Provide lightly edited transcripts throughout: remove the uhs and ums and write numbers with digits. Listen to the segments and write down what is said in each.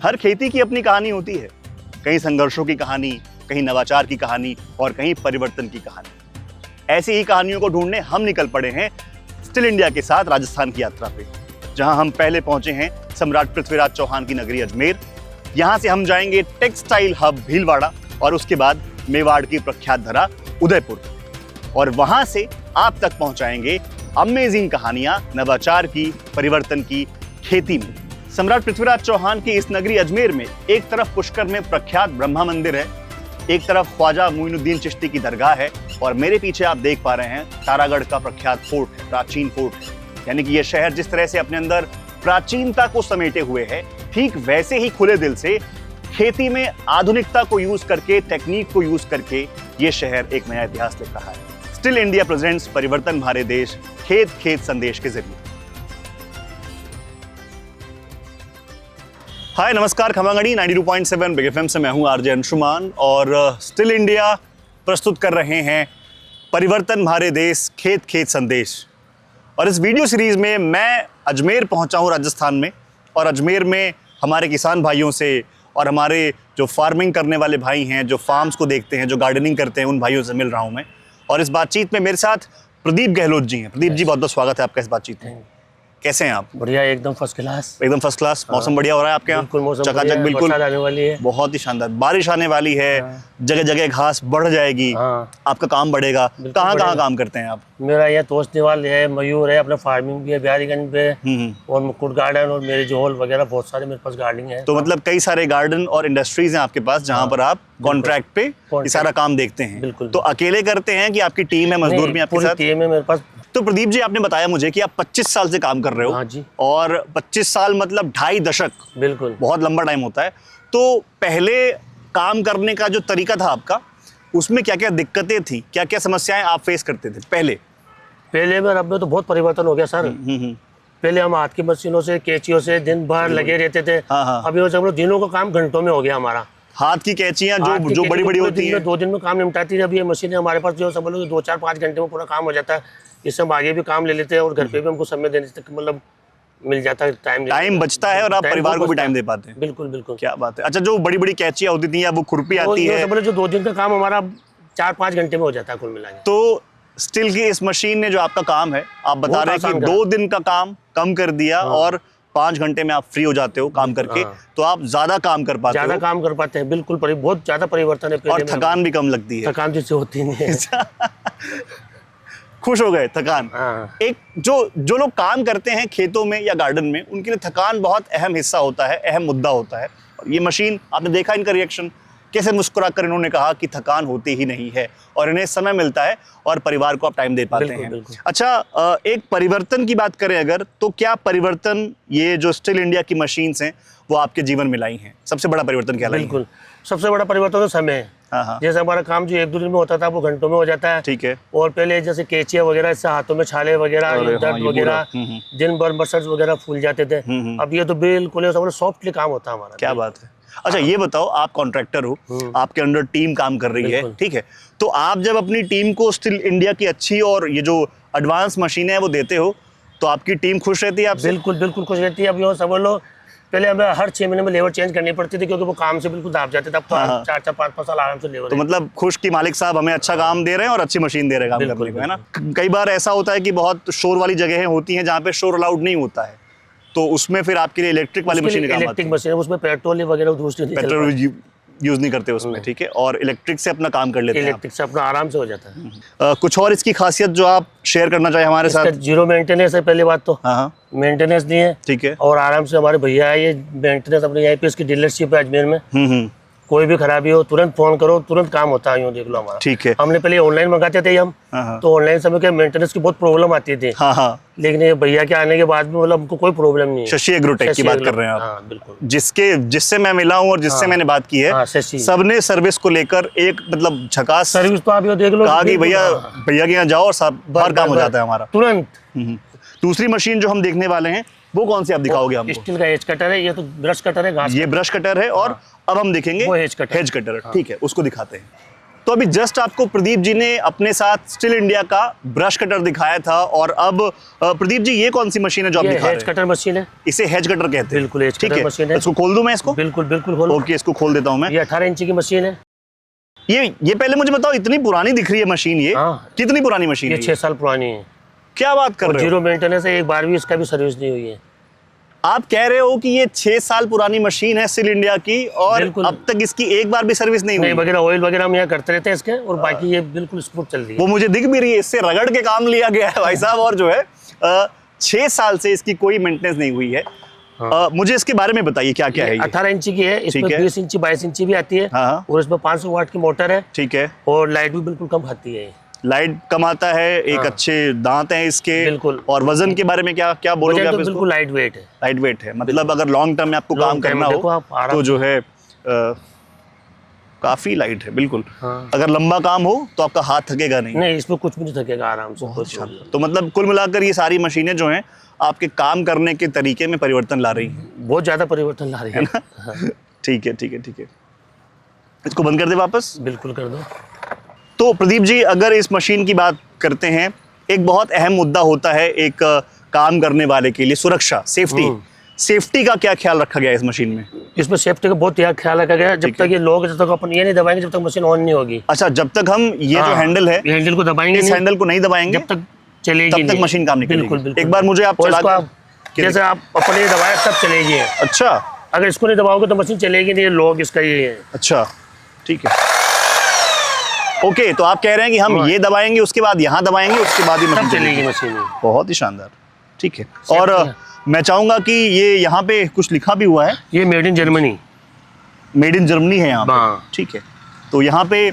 हर खेती की अपनी कहानी होती है, कहीं संघर्षों की कहानी, कहीं नवाचार की कहानी और कहीं परिवर्तन की कहानी। ऐसी ही कहानियों को ढूंढने हम निकल पड़े हैं स्टिल इंडिया के साथ राजस्थान की यात्रा पे, जहां हम पहले पहुंचे हैं सम्राट पृथ्वीराज चौहान की नगरी अजमेर। यहां से हम जाएंगे टेक्सटाइल हब भीलवाड़ा और उसके बाद मेवाड़ की प्रख्यात धरा उदयपुर, और वहां से आप तक पहुंचाएंगे अमेजिंग कहानियां नवाचार की, परिवर्तन की, खेती में। सम्राट पृथ्वीराज चौहान की इस नगरी अजमेर में एक तरफ पुष्कर में प्रख्यात ब्रह्मा मंदिर है, एक तरफ ख्वाजा मोइनुद्दीन चिश्ती की दरगाह है, और मेरे पीछे आप देख पा रहे हैं तारागढ़ का प्रख्यात फोर्ट है, प्राचीन फोर्ट है। यानी कि यह शहर जिस तरह से अपने अंदर प्राचीनता को समेटे हुए है, ठीक वैसे ही खुले दिल से खेती में आधुनिकता को यूज करके, टेक्निक को यूज करके ये शहर एक नया इतिहास लिख रहा है। स्टिल इंडिया प्रेजेंट्स परिवर्तन भरे देश, खेत खेत संदेश के जरिए। हाय नमस्कार, खमागड़ी 92.7 बिग एफएम से मैं हूं आरजे अंशुमान, और स्टिल इंडिया प्रस्तुत कर रहे हैं परिवर्तन भरे देश, खेत खेत संदेश। और इस वीडियो सीरीज में मैं अजमेर पहुंचा हूं राजस्थान में, और अजमेर में हमारे किसान भाइयों से और हमारे जो फार्मिंग करने वाले भाई हैं, जो फार्म्स को देखते हैं, जो गार्डनिंग करते हैं, उन भाइयों से मिल रहा हूं मैं। और इस बातचीत में मेरे साथ प्रदीप गहलोत जी हैं। प्रदीप जी, बहुत बहुत स्वागत है आपका इस बातचीत में। कैसे हैं आप? बढ़िया, एकदम फर्स्ट क्लास। एकदम फर्स्ट क्लास। मौसम बढ़िया हो रहा है आपके यहाँ? बिल्कुल, मौसम चकाचक, बिल्कुल आने वाली है। बहुत ही शानदार, बारिश आने वाली है, जगह जगह घास बढ़ जाएगी, आपका काम बढ़ेगा। कहाँ कहाँ काम करते हैं आप? मेरा यहाँ तोशनीवाल है, मयूर है, अपना फार्मिंग भी है बिहारीगंज पे, और मुकुट गार्डन और मेरे जोहल वगैरह बहुत सारे मेरे पास गार्डनिंग है। तो मतलब कई सारे गार्डन और इंडस्ट्रीज हैं आपके पास जहाँ पर आप कॉन्ट्रैक्ट पे ये सारा काम देखते हैं। बिल्कुल। तो अकेले करते हैं कि आपकी टीम है, मजदूर भी आपके साथ? टीम है मेरे पास। तो प्रदीप जी, आपने बताया मुझे कि आप 25 साल से काम कर रहे हो। हाँ जी। और 25 साल मतलब 2.5 दशक, बिल्कुल बहुत लंबा टाइम होता है। तो पहले काम करने का जो तरीका था आपका, उसमें क्या क्या दिक्कतें थी, क्या क्या समस्याएं आप फेस करते थे पहले में? अब में तो बहुत परिवर्तन हो गया सर। पहले हम हाथ की मशीनों से, कैंचियों से दिन भर लगे रहते थे। अभी वो सब दिनों का काम घंटों में हो गया हमारा। हाथ की कैंचियां जो बड़ी बड़ी होती हैं, 2 दिन में काम निपटाती है। अभी ये मशीनें हमारे पास जो सब लोग 2-4-5 घंटे में पूरा काम हो जाता है। इससे हम आगे भी काम ले लेते हैं और घर पे भी हमको समय देने से मतलब मिल जाता है, टाइम बचता है, और आप परिवार को भी टाइम दे पाते हैं। बिल्कुल बिल्कुल। क्या बात है। अच्छा, जो बड़ी बड़ी कैंचियां होती थी या वो खुरपी आती है, जो 2 दिन का काम हमारा 4-5 घंटे में हो जाता है कुल मिला के। तो स्टिल की इस मशीन ने जो आपका काम है, आप बता रहे हैं कि 2 दिन का काम कम कर दिया और 5 घंटे में आप फ्री हो जाते हो काम करके। तो आप ज्यादा काम कर पाते हो। ज्यादा काम कर पाते हैं, बिल्कुल। बहुत ज्यादा परिवर्तन है। और थकान भी कम लगती है। थकान जिससे होती नहीं है। खुश हो गए थकान। एक जो लोग काम करते हैं खेतों में या गार्डन में, उनके लिए थकान बहुत अहम हिस्सा होता है, अहम मुद्दा होता है। ये मशीन, आपने देखा इनका रिएक्शन, कैसे मुस्कुरा कर इन्होंने कहा कि थकान होती ही नहीं है, और इन्हें समय मिलता है और परिवार को आप टाइम दे पाते हैं। बिल्कुल। अच्छा, एक परिवर्तन की बात करें अगर, तो क्या परिवर्तन ये जो स्टिल इंडिया की मशीन्स हैं वो आपके जीवन में लाई हैं? सबसे बड़ा परिवर्तन क्या लाई है? बिल्कुल, सबसे बड़ा परिवर्तन तो समय है। जैसे हमारा काम जो 1-2 दिन में होता था वो घंटों में हो जाता है। ठीक है। और पहले जैसे कैंचियां वगैरह, इससे हाथों में छाले वगैरह, दर्द वगैरह, दिन भर मसल्स वगैरह फूल जाते थे। अब ये तो बिल्कुल सॉफ्टली काम होता है हमारा। क्या बात है। अच्छा, ये बताओ, आप कॉन्ट्रैक्टर हो, आपके अंडर टीम काम कर रही है, ठीक है, तो आप जब अपनी टीम को स्टिल इंडिया की अच्छी और ये जो एडवांस मशीनें हैं वो देते हो, तो आपकी टीम खुश रहती है आपसे? बिल्कुल बिल्कुल खुश रहती है। अब ये सब लोग, पहले हमें हर 6 महीने में लेबर चेंज करनी पड़ती थी, क्योंकि वो काम से बिल्कुल दाब जाते थे। अब तो 4-4, 5-5 साल आराम से लेबर। तो मतलब खुश कि मालिक साहब हमें अच्छा काम दे रहे हैं और अच्छी मशीन दे रहे हैं काम करने को, है ना? कई बार ऐसा होता है कि बहुत शोर वाली जगहें होती हैं जहाँ पे शोर अलाउड नहीं होता है, तो उसमें फिर आपके लिए इलेक्ट्रिक वाली मशीन काम आती है। इलेक्ट्रिक मशीन, उसमें पेट्रोल वगैरह पेट्रोल यूज नहीं करते उसमें, ठीक है, और इलेक्ट्रिक से अपना काम कर लेते हैं। इलेक्ट्रिक से अपना आराम से हो जाता है। कुछ और इसकी खासियत जो आप शेयर करना चाहे हमारे साथ? 0 मेंटेनेंस है पहली बात तो। मेंटेनेंस नहीं है, ठीक है, और आराम से हमारे भैया है, ये मेंटेनेंस अपने यहाँ पे इसकी डीलरशिप है अजमेर में। कोई भी खराबी हो तुरंत फोन करो, तुरंत काम होता है। यूँ देख लो हमारा, ठीक है। हमने पहले ऑनलाइन मंगाते थे हम, तो ऑनलाइन समय के मेंटेनेंस की बहुत प्रॉब्लम आती थी। लेकिन ये भैया के आने के बाद में मतलब हमको कोई प्रॉब्लम नहीं है। शशि एग्रोटेक की बात कर रहे हैं आप? बिल्कुल। जिससे मैं मिला हूँ और जिससे मैंने बात की है, सबने सर्विस को लेकर एक मतलब झकास सर्विस। तो आप ये देख लो, कहा कि भैया के यहाँ जाओ और सब हर काम हो जाता है हमारा तुरंत। दूसरी मशीन जो हम देखने वाले हैं वो कौन सी आप दिखाओगे हमको? स्टील का हेज कटर है, ये तो ब्रश कटर है, घास। ये ब्रश कटर है, और अब हम देखेंगे वो हेज कटर। ठीक है, उसको दिखाते हैं। तो अभी जस्ट आपको प्रदीप जी ने अपने साथ स्टिल इंडिया का ब्रश कटर दिखाया था, और अब प्रदीप जी ये कौन सी मशीन है जो आप ये दिखा रहे हेज हैं? कटर मशीन है। इसे हेज कटर कहते हैं। बिल्कुल हेज ठीक कटर है, मशीन है। इसको खोल दूं मैं इसको? बिल्कुल बिल्कुल खोलो। ओके, इसको खोल देता हूं मैं। ये 18 इंची की मशीन है। ये पहले मुझे बताओ, इतनी पुरानी दिख रही है मशीन ये? हाँ। कितनी पुरानी मशीन ये है? 6 साल पुरानी है। क्या बात कर रहे हो? 0 मेंटेनेंस है, एक बार भी इसका भी सर्विस नहीं हुई है। आप कह रहे हो कि ये 6 साल पुरानी मशीन है स्टिल इंडिया की, और बिल्कुल। अब तक इसकी एक बार भी सर्विस नहीं हुई? नहीं, वगैरह ऑयल वगैरह हम यहाँ करते रहते हैं इसके, और बाकी ये बिल्कुल स्मूथ चल रही है। वो मुझे दिख भी रही है, इससे रगड़ के काम लिया गया है भाई साहब, और जो है 6 साल से इसकी कोई मेंटेनेंस नहीं हुई है। मुझे इसके बारे में बताइए क्या क्या है ये? 18 इंची की है, इसमें ठीक है। 20 इंची 22 इंची भी आती है, हाँ। और इसमें 500 वाट की मोटर है, ठीक है। और लाइट भी बिल्कुल कम खाती है। लाइट कम आता है, एक हाँ। अच्छे दांत हैं इसके। बिल्कुल। और वजन के बारे में क्या क्या बोलोगे वजन आप तो इसको? बिल्कुल लाइट वेट है। लाइट वेट है, मतलब अगर लॉन्ग टर्म में आपको Long काम time करना में देखो हो आप आराम तो जो है काफी लाइट है, बिल्कुल। हाँ। अगर लंबा काम हो तो आपका हाथ थकेगा नहीं। नहीं, इसमें कुछ भी नहीं थकेगा, आराम से कुछ भी। तो मतलब कुल मिलाकर ये सारी मशीनें जो हैं आपके काम करने के तरीके में परिवर्तन ला रही हैं। बहुत ज्यादा परिवर्तन ला रही है। हाँ, ठीक है, ठीक है, ठीक है। इसको बंद कर दे वापस। बिल्कुल कर दो। तो प्रदीप जी, अगर इस मशीन की बात करते हैं, एक बहुत अहम मुद्दा होता है एक काम करने वाले के लिए, सुरक्षा, सेफ्टी। सेफ्टी का क्या ख्याल रखा गया है इस मशीन में? इसमें सेफ्टी का बहुत ख्याल रखा गया है। जब तक ये लोग, जब तक अपन ये नहीं दबाएंगे, जब तक मशीन ऑन नहीं होगी। अच्छा, जब तक हम ये जो हाँ, हैंडल है, ये हैंडल को दबाएंगे इस नहीं, हैंडल को नहीं दबाएंगे, जब तक चलेगी तब तक नहीं। मशीन काम नहीं करेगी। बिल्कुल बिल्कुल। एक बार मुझे आप और चला इसको आप जैसे आप अपन ये दबाए तब चलेगी। अच्छा, अगर इसको नहीं दबाओगे तो मशीन चलेगी नहीं। ये लॉक इसका ये है। अच्छा, ठीक है। ओके, तो आप कह रहे हैं कि हम हाँ। ये दबाएंगे, उसके बाद यहाँ दबाएंगे, उसके बाद ही तब मशीन चलेगी चलेगी। मशीन। बहुत ही शानदार। ठीक है। और Safety मैं चाहूंगा कि ये यहाँ पे कुछ लिखा भी हुआ है, ये made in Germany. Made in Germany है यहाँ पे। हाँ। ठीक है, तो यहाँ पे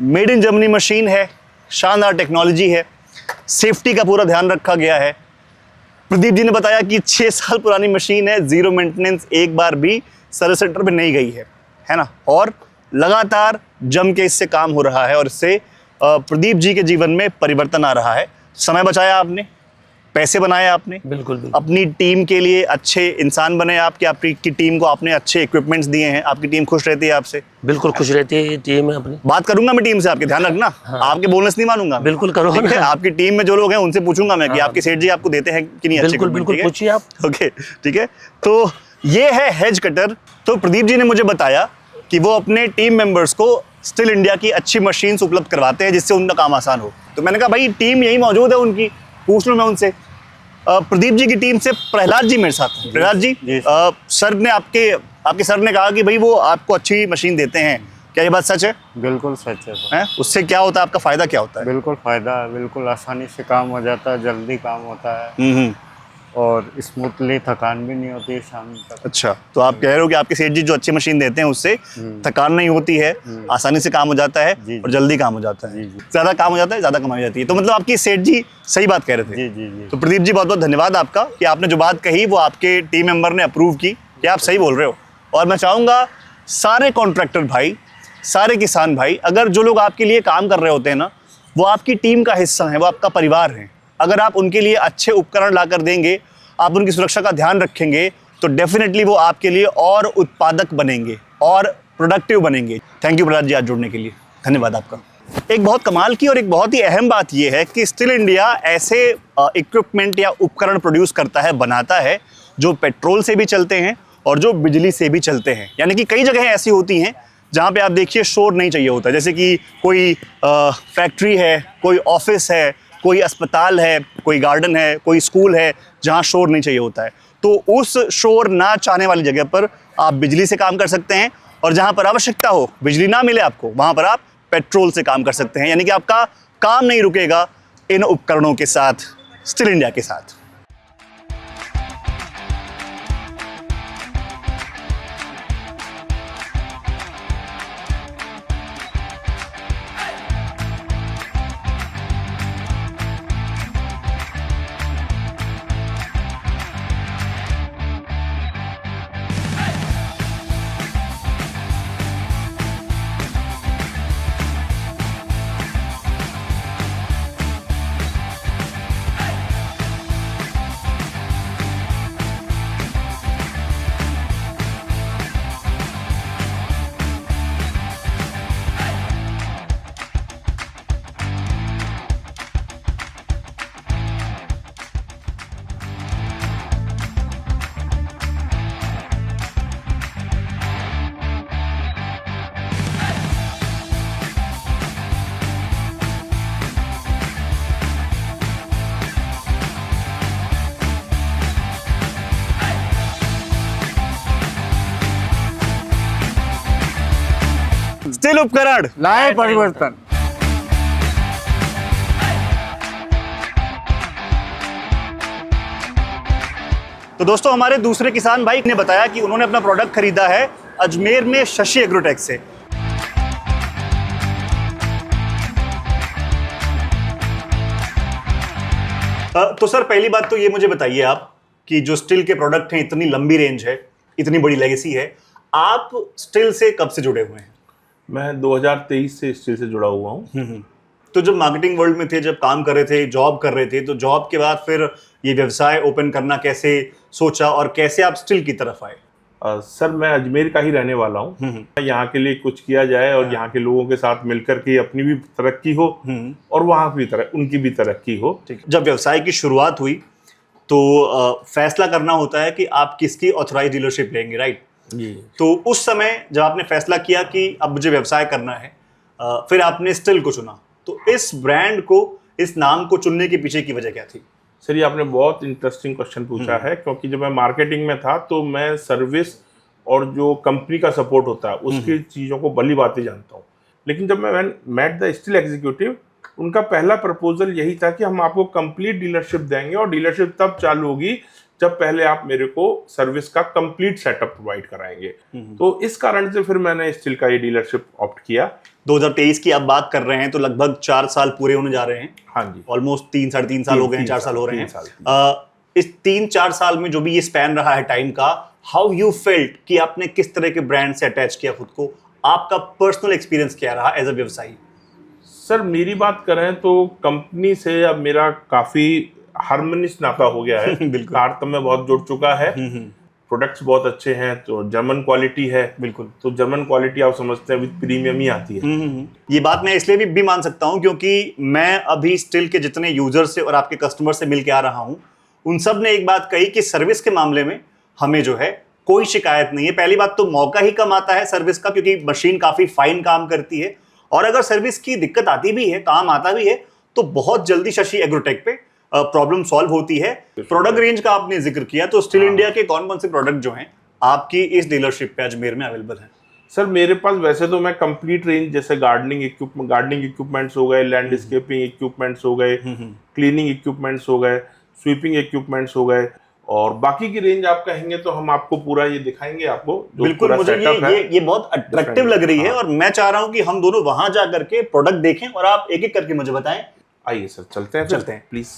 मेड इन जर्मनी मशीन है, शानदार टेक्नोलॉजी है, सेफ्टी का पूरा ध्यान रखा गया है। प्रदीप जी ने बताया कि 6 साल पुरानी मशीन है, 0 मेंटेनेंस, एक बार भी सर्विस सेंटर पे नहीं गई है ना, और लगातार जम के इससे काम हो रहा है, और इससे प्रदीप जी के जीवन में परिवर्तन आ रहा है। समय बचाया आपने, पैसे बनाए आपने, बिल्कुल बिल्कुल। अपनी टीम के लिए अच्छे इंसान बने आप, कि आपकी टीम को आपने अच्छे इक्विपमेंट्स दिए हैं, आपकी टीम खुश रहती है आपसे। बिल्कुल खुश रहती है ये टीम है अपनी। बात करूंगा मैं टीम से, आपके ध्यान रखना। हाँ। आपके बोलने से नहीं मानूंगा। बिल्कुल करो ठीक है, ना। आपकी टीम में जो लोग हैं उनसे पूछूंगा मैं कि हाँ। आपके सेठ जी आपको देते हैं कि नहीं अच्छे बिल्कुल equipment, बिल्कुल ठीक है? पूछिए आप। ओके, ठीक है। तो ये है हेज कटर। तो प्रदीप जी ने मुझे बताया कि वो अपने टीम मेंबर्स को स्टिल इंडिया की अच्छी मशीन्स उपलब्ध करवाते हैं जिससे उनका काम आसान हो। तो मैंने कहा भाई टीम यही मौजूद है उनकी, पूछ लूँ मैं उनसे। प्रदीप जी की टीम से प्रहलाद जी मेरे साथ हैं। प्रहलाद जी, सर ने आपके सर ने कहा कि भाई वो आपको अच्छी मशीन देते हैं, क्या ये बात सच है? बिल्कुल सच है सर। हैं? उससे क्या होता है, आपका फायदा क्या होता है? बिल्कुल फायदा है, बिल्कुल आसानी से काम हो जाता है, जल्दी काम होता है, हम्म। और स्मूथली, थकान भी नहीं होती है शाम तक। अच्छा, तो आप कह रहे हो कि आपके सेठ जी जो अच्छी मशीन देते हैं उससे थकान नहीं होती है, आसानी से काम हो जाता है, जी, और जल्दी काम हो जाता है, जी, जी। ज्यादा काम हो जाता है, ज्यादा कमाई जाती है। तो मतलब आपकी सेठ जी सही बात कह रहे थे। जी जी जी। तो प्रदीप जी, बहुत बहुत धन्यवाद आपका कि आपने जो बात कही वो आपके टीम मेंबर ने अप्रूव की कि आप सही बोल रहे हो। और मैं चाहूँगा सारे कॉन्ट्रैक्टर भाई, सारे किसान भाई, अगर जो लोग आपके लिए काम कर रहे होते हैं ना, वो आपकी टीम का हिस्सा है, वो आपका परिवार है। अगर आप उनके लिए अच्छे उपकरण ला कर देंगे, आप उनकी सुरक्षा का ध्यान रखेंगे, तो डेफिनेटली वो आपके लिए और उत्पादक बनेंगे और प्रोडक्टिव बनेंगे। थैंक यू प्रहलाद जी आज जुड़ने के लिए, धन्यवाद आपका। एक बहुत कमाल की और एक बहुत ही अहम बात यह है कि स्टिल इंडिया ऐसे इक्विपमेंट या उपकरण प्रोड्यूस करता है, बनाता है, जो पेट्रोल से भी चलते हैं और जो बिजली से भी चलते हैं। यानी कि कई जगह ऐसी होती हैं जहाँ पे आप देखिए शोर नहीं चाहिए होता, जैसे कि कोई फैक्ट्री है, कोई ऑफिस है, कोई अस्पताल है, कोई गार्डन है, कोई स्कूल है, जहाँ शोर नहीं चाहिए होता है। तो उस शोर ना चाहने वाली जगह पर आप बिजली से काम कर सकते हैं, और जहाँ पर आवश्यकता हो, बिजली ना मिले आपको, वहाँ पर आप पेट्रोल से काम कर सकते हैं। यानी कि आपका काम नहीं रुकेगा इन उपकरणों के साथ, स्टिल इंडिया के साथ। स्टील उपकरण लाए परिवर्तन। तो दोस्तों हमारे दूसरे किसान भाई ने बताया कि उन्होंने अपना प्रोडक्ट खरीदा है अजमेर में शशि एग्रोटेक से। तो सर पहली बात तो ये मुझे बताइए आप कि जो स्टील के प्रोडक्ट हैं, इतनी लंबी रेंज है, इतनी बड़ी लेगेसी है, आप स्टील से कब से जुड़े हुए हैं? मैं 2023 से स्टील से जुड़ा हुआ हूँ। तो जब मार्केटिंग वर्ल्ड में थे, जब काम कर रहे थे, जॉब कर रहे थे, तो जॉब के बाद फिर ये व्यवसाय ओपन करना कैसे सोचा और कैसे आप स्टील की तरफ आए? सर मैं अजमेर का ही रहने वाला हूँ। यहाँ के लिए कुछ किया जाए और यहाँ के लोगों के साथ मिलकर के अपनी भी तरक्की हो और वहाँ भी उनकी भी तरक्की हो। जब व्यवसाय की शुरुआत हुई तो फैसला करना होता है कि आप किसकी ऑथराइज डीलरशिप लेंगे, राइट? जी। तो उस समय जब आपने फैसला किया कि अब मुझे व्यवसाय करना है, फिर आपने स्टील को चुना, तो इस ब्रांड को, इस नाम को चुनने के पीछे की वजह क्या थी? सर ये आपने बहुत इंटरेस्टिंग क्वेश्चन पूछा है, क्योंकि जब मैं मार्केटिंग में था तो मैं सर्विस और जो कंपनी का सपोर्ट होता है उसकी चीज़ों को भली बातें जानता हूँ। लेकिन जब मैं मेट द स्टील एग्जीक्यूटिव, उनका पहला प्रपोजल यही था कि हम आपको कंप्लीट डीलरशिप देंगे और डीलरशिप तब चालू होगी जब पहले आप मेरे को सर्विस का कंप्लीट सेटअप प्रोवाइड कराएंगे। तो इस कारण से फिर मैंने स्टील का ये डीलरशिप ऑप्ट किया। 2023 की आप बात कर रहे हैं तो लगभग 4 साल पूरे होने जा रहे हैं। हाँ जी, ऑलमोस्ट 3-3.5 साल हो गए हैं, 4 साल हो रहे हैं। 3 साल। इस 3-4 साल में जो भी ये स्पैन रहा है टाइम का, हाउ यू फेल्ट कि आपने किस तरह के ब्रांड से अटैच किया खुद को? आपका पर्सनल एक्सपीरियंस क्या रहा एज अ व्यवसायी? सर मेरी बात करें तो कंपनी से अब मेरा काफी हार्मोनियस नाता हो गया है। बिल्कुल। तारतम्य में बहुत जुड़ चुका है। प्रोडक्ट्स बहुत अच्छे हैं, तो जर्मन क्वालिटी है। बिल्कुल। तो जर्मन क्वालिटी आप समझते हैं विद प्रीमियम ही आती है। ये बात मैं इसलिए भी मान सकता हूं क्योंकि मैं अभी स्टील के जितने यूजर से और आपके कस्टमर से मिल के आ रहा हूं, उन सब ने एक बात कही कि सर्विस के मामले में हमें जो है कोई शिकायत नहीं है। पहली बात तो मौका ही कम आता है सर्विस का, क्योंकि मशीन काफी फाइन काम करती है, और अगर सर्विस की दिक्कत आती भी है, काम आता भी है, तो बहुत जल्दी शशि एग्रोटेक पे प्रॉब्लम सॉल्व होती है। प्रोडक्ट रेंज का आपने जिक्र किया, तो स्टील इंडिया के कौन कौन से प्रोडक्ट जो हैं आपकी इस डीलरशिप पे अजमेर में अवेलेबल हैं? सर मेरे पास वैसे तो मैं कंप्लीट रेंज, जैसे गार्डनिंग इक्विपमेंट्स हो गए, लैंडस्केपिंग इक्विपमेंट्स हो गए, क्लीनिंग इक्विपमेंट्स हो गए, स्वीपिंग इक्विपमेंट्स हो गए, और बाकी की रेंज आप कहेंगे तो हम आपको पूरा ये दिखाएंगे आपको। बिल्कुल, मुझे ये बहुत अट्रैक्टिव लग रही है और मैं चाह रहा हूं कि हम दोनों वहां जा करके प्रोडक्ट देखें और आप एक एक करके मुझे बताएं। आइए सर, चलते हैं प्लीज।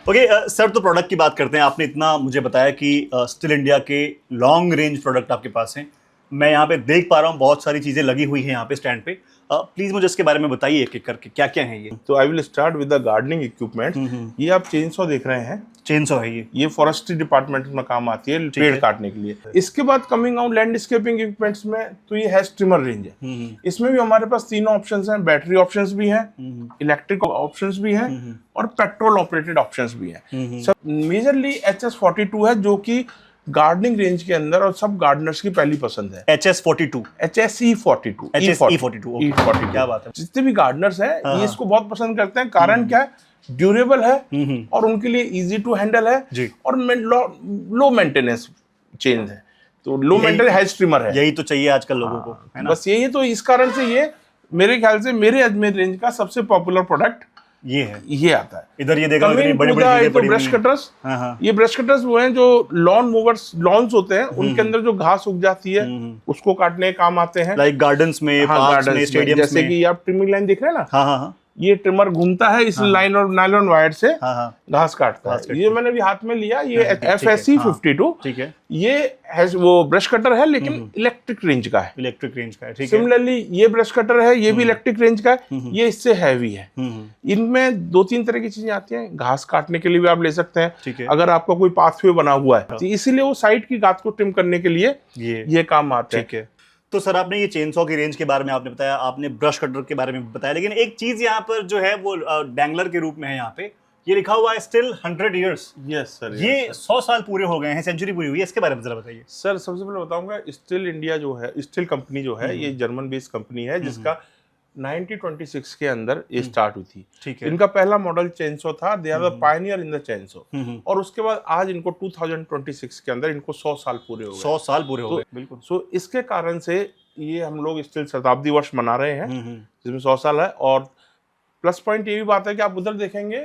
ओके सर, तो प्रोडक्ट की बात करते हैं। आपने इतना मुझे बताया कि स्टील इंडिया के लॉन्ग रेंज प्रोडक्ट आपके पास हैं। मैं यहाँ पे देख पा रहा हूँ बहुत सारी चीजें लगी हुई हैं यहाँ पे स्टैंड पे। प्लीज मुझे इसके बारे में बताइए एक एक करके, क्या क्या है ये? तो I will start with the gardening equipment. ये आप चेनसॉ देख रहे हैं, चेनसॉ है ये फॉरेस्ट्री डिपार्टमेंट में काम आती है, पेड़ काटने के लिए। इसके बाद कमिंग आउट लैंडस्केपिंग इक्विपमेंट्स में, तो ये हैज ट्रिमर रेंज है। इसमें भी हमारे पास तीनों ऑप्शंस हैं, बैटरी ऑप्शंस भी हैं, इलेक्ट्रिक ऑप्शंस भी हैं और पेट्रोल ऑपरेटेड ऑप्शंस भी हैं। सब मेजरली HS42 है, जो कि गार्डनिंग रेंज के अंदर और सब गार्डनर्स की पहली पसंद है। HS42 HSE42 क्या बात है। जितने भी गार्डनर्स हैं ये इसको बहुत पसंद करते हैं। कारण क्या है? ड्यूरेबल है और उनके लिए इजी टू हैंडल है जी। और लो मेंटेनेंस चेन है, तो लो मेंटेनेंस हैज ट्रिमर है। यही तो चाहिए आजकल लोगों को, है ना? बस यही तो, इस कारण से ये मेरे ख्याल से मेरे अजमेर रेंज का सबसे पॉपुलर प्रोडक्ट ये है। ये आता है। इधर ये देखा बड़ी बड़ी ब्रश कटर्स। ये ब्रश कटर्स वो हैं जो लॉन मूवर्स, लॉन्स होते हैं, उनके अंदर जो घास उग जाती है उसको काटने के काम आते हैं। लाइक गार्डन्स में, पार्क्स में, स्टेडियम्स में। जैसे कि आप ट्रिमिंग लाइन देख रहे हैं ना, हाँ, ये ट्रिमर घूमता है इस लाइन और नायलॉन वायर से घास काटता है। ये मैंने भी हाथ में लिया, ये FSE52। ठीक है। ये वो ब्रश कटर है लेकिन इलेक्ट्रिक रेंज का है। इलेक्ट्रिक रेंज का है, ठीक है। सिमिलरली ये ब्रश कटर है, ये भी इलेक्ट्रिक रेंज का है, ये इससे हैवी है। इनमें 2-3 तरह की चीजें आती हैं। घास काटने के लिए भी आप ले सकते हैं, अगर आपका कोई पाथवे बना हुआ है, तो इसीलिए वो साइड की घास को ट्रिम करने के लिए ये काम आता है। ठीक है। तो सर आपने ये चेनसॉ की रेंज के बारे में आपने बताया, आपने ब्रश कटर के बारे में बताया, लेकिन एक चीज यहाँ पर जो है वो डैंगलर के रूप में है। यहाँ पे ये लिखा हुआ है स्टिल 100 years। यस सर, ये 100 साल पूरे हो गए हैं, सेंचुरी पूरी हुई है, इसके बारे में जरा बताइए। सर सबसे पहले बताऊंगा, स्टील इंडिया जो है, स्टील कंपनी जो है, ये जर्मन बेस्ड कंपनी है जिसका 1926 के अंदर ये स्टार्ट हुई थी। ठीक है। इनका पहला मॉडल चेनसो था, they are the pioneer in the chainsaw. और उसके बाद आज इनको 2026 के अंदर इनको 100 साल पूरे हो गए। 100 साल पूरे हो तो- गए, बिल्कुल। सो इसके कारण से ये हम लोग स्टिल शताब्दी वर्ष मना रहे हैं, जिसमें 100 साल है। और प्लस पॉइंट ये भी बात है कि आप उधर देखेंगे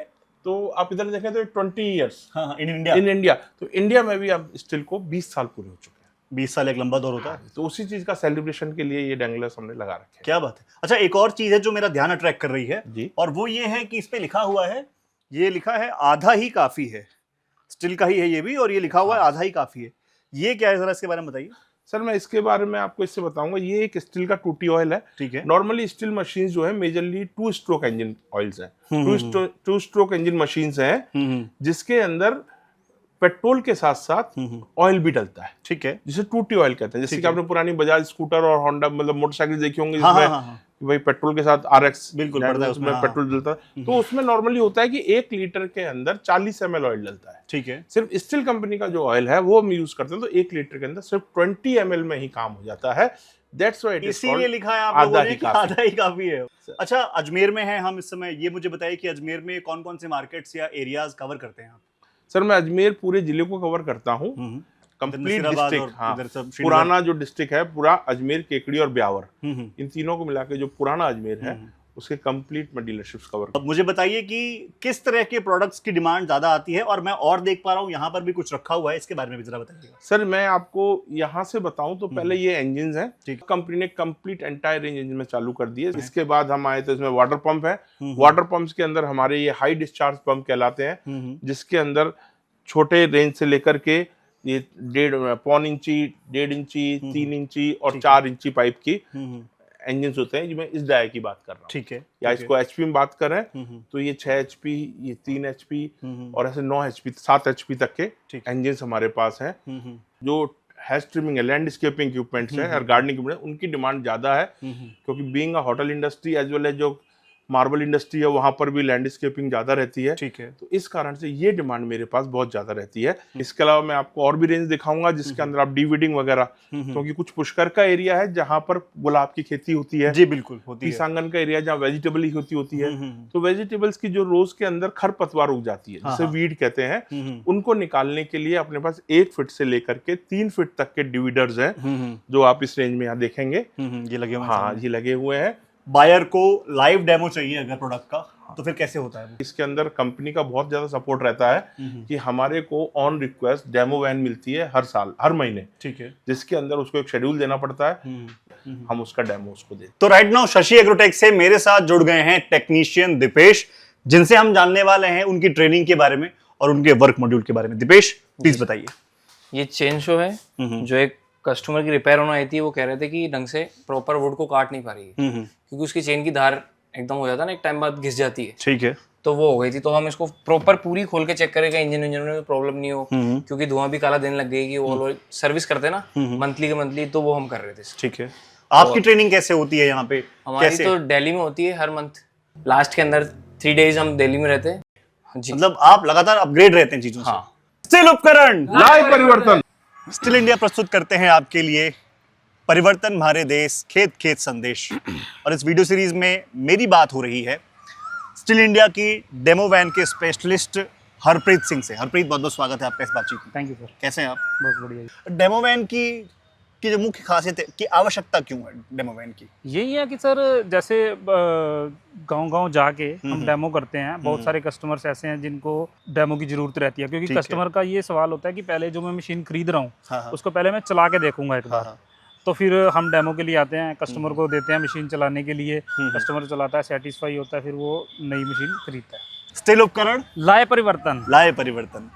तो आप इधर देखें तो 20 ईयर्स हाँ, इन इंडिया इन इंडिया। तो इंडिया में भी अब स्टिल को 20 साल पूरे हो चुके हैं। 20 साल एक लंबा दौर होता है। तो उसी चीज का सेलिब्रेशन के लिए ये डैंगलर्स हमने लगा रखे हैं। क्या बात है। अच्छा, एक और चीज है जो मेरा ध्यान अट्रैक्ट कर रही है, जी। और वो ये है कि इस पे लिखा हुआ है, ये लिखा है आधा ही काफी है। स्टील का ही है ये भी, और ये लिखा हुआ है आधा ही काफी है। ये क्या है, जरा इसके बारे में बताइए। सर मैं इसके बारे में आपको इससे बताऊंगा। ये एक स्टील का टूटी ऑयल है। ठीक है। नॉर्मली स्टील मशीन जो है मेजरली 2 स्ट्रोक इंजन ऑयल्स हैं, 2 स्ट्रोक इंजन मशीन्स हैं, जिसके अंदर पेट्रोल के साथ साथ ऑयल भी डलता है। ठीक है। जिसे टूटी ऑयल कहते हैं। जैसे कि आपने पुरानी बजाज स्कूटर और होंडा मतलब मोटरसाइकिल देखी होंगी, हाँ, जिसमें हाँ, हाँ। कि भाई पेट्रोल के साथ RX बिल्कुल पड़ता है उसमें हाँ। पेट्रोल डलता है। तो उसमें नॉर्मली होता है कि 1 लीटर के अंदर 40 ml ऑयल डलता है। ठीक है। सिर्फ स्टील कंपनी का जो ऑयल है वो हम यूज करते हैं, तो 1 लीटर के अंदर सिर्फ 20 ml में ही काम हो जाता है। दैट्स व्हाई इट इज इसीलिए लिखा है आप आधा लोगों ने ही कि काफी। आधा ही काफी है। अच्छा, अजमेर में है हम इस समय, ये मुझे बताइए कि अजमेर में कौन कौन से मार्केट्स या एरियाज कवर करते हैं आप? सर मैं अजमेर पूरे जिले को कवर करता हूँ, कंप्लीट नसीराबाद डिस्ट्रिक्ट। और हाँ, इधर सब श्रीनगर। पुराना जो डिस्ट्रिक्ट है पूरा अजमेर, केकड़ी और ब्यावर, हम्म। इन तीनों को मिला के जो पुराना अजमेर है उसके कंप्लीट में डीलरशिप्स कवर। अब मुझे बताइए कि किस तरह के प्रोडक्ट्स की डिमांड ज्यादा आती है, और मैं और देख पा रहा हूँ यहाँ पर भी कुछ रखा हुआ है, इसके बारे में भी जरा बताइएगा। सर मैं आपको यहाँ से बताऊं तो पहले ये इंजन है। ठीक। कंपनी ने कंप्लीट एंटायर रेंज इंजन में चालू कर दिए। इसके बाद हम आए तो इसमें वाटर पंप है। वाटर पंप्स के अंदर हमारे ये हाई डिस्चार्ज पंप कहलाते हैं, जिसके अंदर छोटे रेंज से लेकर के ये 1.5 इंची, 1.5 इंची, 3 इंची और 4 इंची पाइप की इंजन होते हैं। मैं इस डाया की बात कर रहा हूँ। ठीक है। या इसको HP में बात करें तो ये 6 HP, ये 3 HP और ऐसे 9 HP, 7 HP तक के इंजन हमारे पास हैं। जो हैज ट्रिमिंग है, लैंडस्केपिंग इक्विपमेंट्स हैं और गार्डनिंग इक्विपमेंट, उनकी डिमांड ज्यादा है, क्योंकि being a hotel industry as well as जो मार्बल इंडस्ट्री है वहां पर भी लैंडस्केपिंग ज्यादा रहती है। ठीक है। तो इस कारण से ये डिमांड मेरे पास बहुत ज्यादा रहती है। इसके अलावा मैं आपको और भी रेंज दिखाऊंगा जिसके अंदर आप डीवीडिंग वगैरह, क्योंकि कुछ पुष्कर का एरिया है जहां पर गुलाब की खेती होती है। जी बिल्कुल होती है। पीसांगन का एरिया जहाँ वेजिटेबल ही होती है। तो वेजिटेबल्स की जो रोज के अंदर खरपतवार उग जाती है, जिसे वीड कहते हैं, उनको निकालने के लिए अपने पास 1 फीट से लेकर के 3 फीट तक के डिविडर्स हैं, जो आप इस रेंज में यहाँ देखेंगे। ये लगे हुए हैं। हाँ, ये लगे हुए हैं। बायर को लाइव डेमो चाहिए अगर प्रोडक्ट का, तो फिर कैसे होता है वो? इसके अंदर कंपनी का बहुत ज्यादा सपोर्ट रहता है कि हमारे को ऑन रिक्वेस्ट डेमो वैन मिलती है हर साल, हर महीने। ठीक है। जिसके अंदर उसको एक शेड्यूल देना पड़ता है, हम उसका डेमो उसको देते हैं। तो राइट नाउ शशि एग्रोटेक से मेरे साथ जुड़ गए हैं टेक्नीशियन दीपेश, जिनसे हम जानने वाले हैं उनकी ट्रेनिंग के बारे में और उनके वर्क मॉड्यूल के बारे में। दीपेश प्लीज बताइए। ये चेन शो है, जो एक कस्टमर की रिपेयर होना आई थी। वो कह रहे थे कि ढंग से प्रॉपर वुड को काट नहीं पा रही है, क्योंकि उसकी चेन की धार एकदम हो जाता है ना, एक टाइम बाद घिस जाती है। ठीक है। तो वो हो गई थी। तो हम इसको प्रॉपर पूरी खोल के चेक करेंगे, इंजन में प्रॉब्लम नहीं हो, क्योंकि धुआं भी काला देने लग गई कि वो लोग सर्विस करते हैं ना मंथली के मंथली, तो वो हम कर रहे थे। ठीक है। आपकी ट्रेनिंग कैसे होती है यहाँ पे? हमारी कैसे? तो दिल्ली में होती है हर मंथ लास्ट के अंदर 3 डेज हम दिल्ली में रहते हैं। जी, मतलब आप लगातार अपग्रेड रहते हैं चीजों से। हाँ। स्टील उपकरण लाइव परिवर्तन। स्टील इंडिया प्रस्तुत करते हैं आपके लिए परिवर्तन हमारे देश, खेत खेत संदेश। और इस वीडियो सीरीज में मेरी बात हो रही है स्टील इंडिया की डेमो वैन के स्पेशलिस्ट हरप्रीत सिंह से। हरप्रीत, बहुत बहुत स्वागत है आपका इस बातचीत में। Thank you sir. कैसे हैं आप? बहुत बढ़िया। डेमो वैन की जो मुख्य खासियत है, की आवश्यकता क्यों है डेमो वैन की? यही है कि सर जैसे गांव-गांव जाके हम डेमो करते हैं, बहुत सारे कस्टमर्स ऐसे हैं जिनको डेमो की जरूरत रहती है, क्योंकि ठीक है। कस्टमर का ये सवाल होता है कि पहले जो मैं मशीन खरीद रहा हूँ हाँ, हाँ। उसको पहले मैं चला के देखूंगा एक बार। हाँ। तो फिर हम डेमो के लिए आते हैं, कस्टमर को देते हैं मशीन चलाने के लिए, कस्टमर चलाता है, सेटिस्फाई होता है, फिर वो नई मशीन खरीदता है। स्टील उपकरण लाए परिवर्तन। लाए परिवर्तन।